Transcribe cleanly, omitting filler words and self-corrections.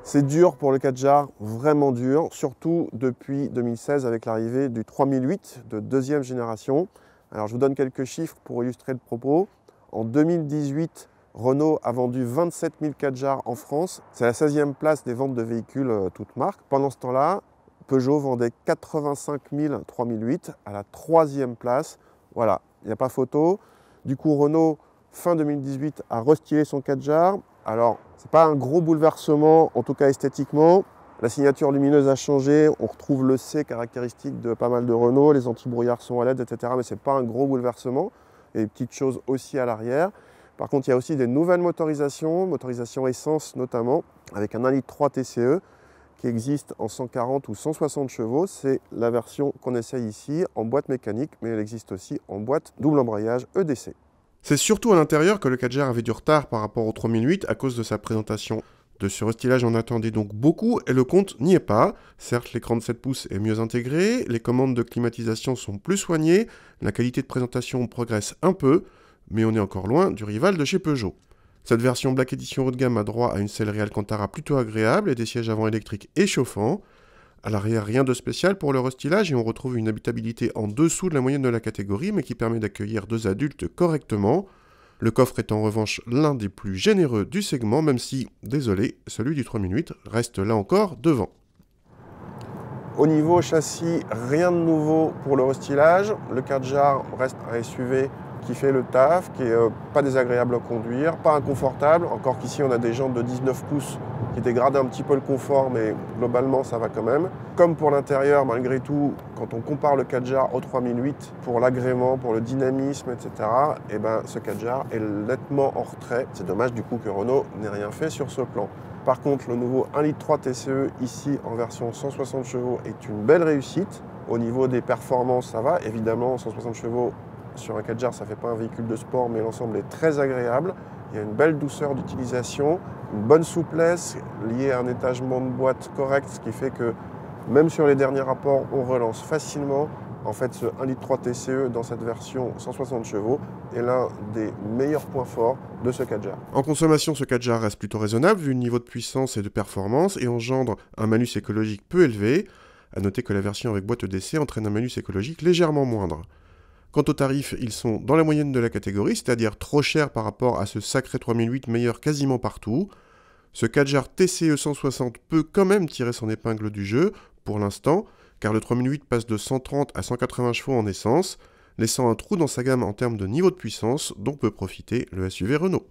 C'est dur pour le Kadjar, vraiment dur, surtout depuis 2016 avec l'arrivée du 3008 de deuxième génération. Alors je vous donne quelques chiffres pour illustrer le propos. En 2018, Renault a vendu 27 000 Kadjar en France. C'est la 16e place des ventes de véhicules toutes marques. Pendant ce temps-là, Peugeot vendait 85 000 3008 à la 3e place. Voilà, il n'y a pas photo. Du coup, Renault, fin 2018, a restylé son Kadjar. Alors, ce n'est pas un gros bouleversement, en tout cas esthétiquement. La signature lumineuse a changé, on retrouve le C caractéristique de pas mal de Renault, les anti-brouillards sont à LED, etc. Mais ce n'est pas un gros bouleversement. Il y a des petites choses aussi à l'arrière. Par contre, il y a aussi des nouvelles motorisations essence notamment, avec un 1,3 litre TCE qui existe en 140 ou 160 chevaux. C'est la version qu'on essaye ici en boîte mécanique, mais elle existe aussi en boîte double embrayage EDC. C'est surtout à l'intérieur que le Kadjar avait du retard par rapport au 3008 à cause de sa présentation. De ce restylage, on attendait donc beaucoup et le compte n'y est pas. Certes, l'écran de 7 pouces est mieux intégré, les commandes de climatisation sont plus soignées, la qualité de présentation progresse un peu, mais on est encore loin du rival de chez Peugeot. Cette version Black Edition haut de gamme a droit à une sellerie Alcantara plutôt agréable et des sièges avant électriques et chauffants. À l'arrière, rien de spécial pour le restylage et on retrouve une habitabilité en dessous de la moyenne de la catégorie, mais qui permet d'accueillir 2 adultes correctement. Le coffre est en revanche l'un des plus généreux du segment, même si, désolé, celui du 3008 reste là encore devant. Au niveau châssis, rien de nouveau pour le restylage. Le Kadjar reste un SUV qui fait le taf, qui n'est pas désagréable à conduire, pas inconfortable. Encore qu'ici, on a des jantes de 19 pouces qui dégradent un petit peu le confort, mais globalement, ça va quand même. Comme pour l'intérieur, malgré tout, quand on compare le Kadjar au 3008, pour l'agrément, pour le dynamisme, etc., eh ben, ce Kadjar est nettement en retrait. C'est dommage du coup que Renault n'ait rien fait sur ce plan. Par contre, le nouveau 1,3 litre TCE, ici en version 160 chevaux, est une belle réussite. Au niveau des performances, ça va. Évidemment, 160 chevaux, sur un Kadjar, ça ne fait pas un véhicule de sport, mais l'ensemble est très agréable. Il y a une belle douceur d'utilisation, une bonne souplesse liée à un étagement de boîte correct, ce qui fait que même sur les derniers rapports, on relance facilement. En fait, ce 1,3 litre TCE dans cette version 160 chevaux est l'un des meilleurs points forts de ce Kadjar. En consommation, ce Kadjar reste plutôt raisonnable vu le niveau de puissance et de performance et engendre un malus écologique peu élevé. A noter que la version avec boîte EDC entraîne un malus écologique légèrement moindre. Quant aux tarifs, ils sont dans la moyenne de la catégorie, c'est-à-dire trop chers par rapport à ce sacré 3008 meilleur quasiment partout. Ce Kadjar TCE 160 peut quand même tirer son épingle du jeu, pour l'instant, car le 3008 passe de 130 à 180 chevaux en essence, laissant un trou dans sa gamme en termes de niveau de puissance dont peut profiter le SUV Renault.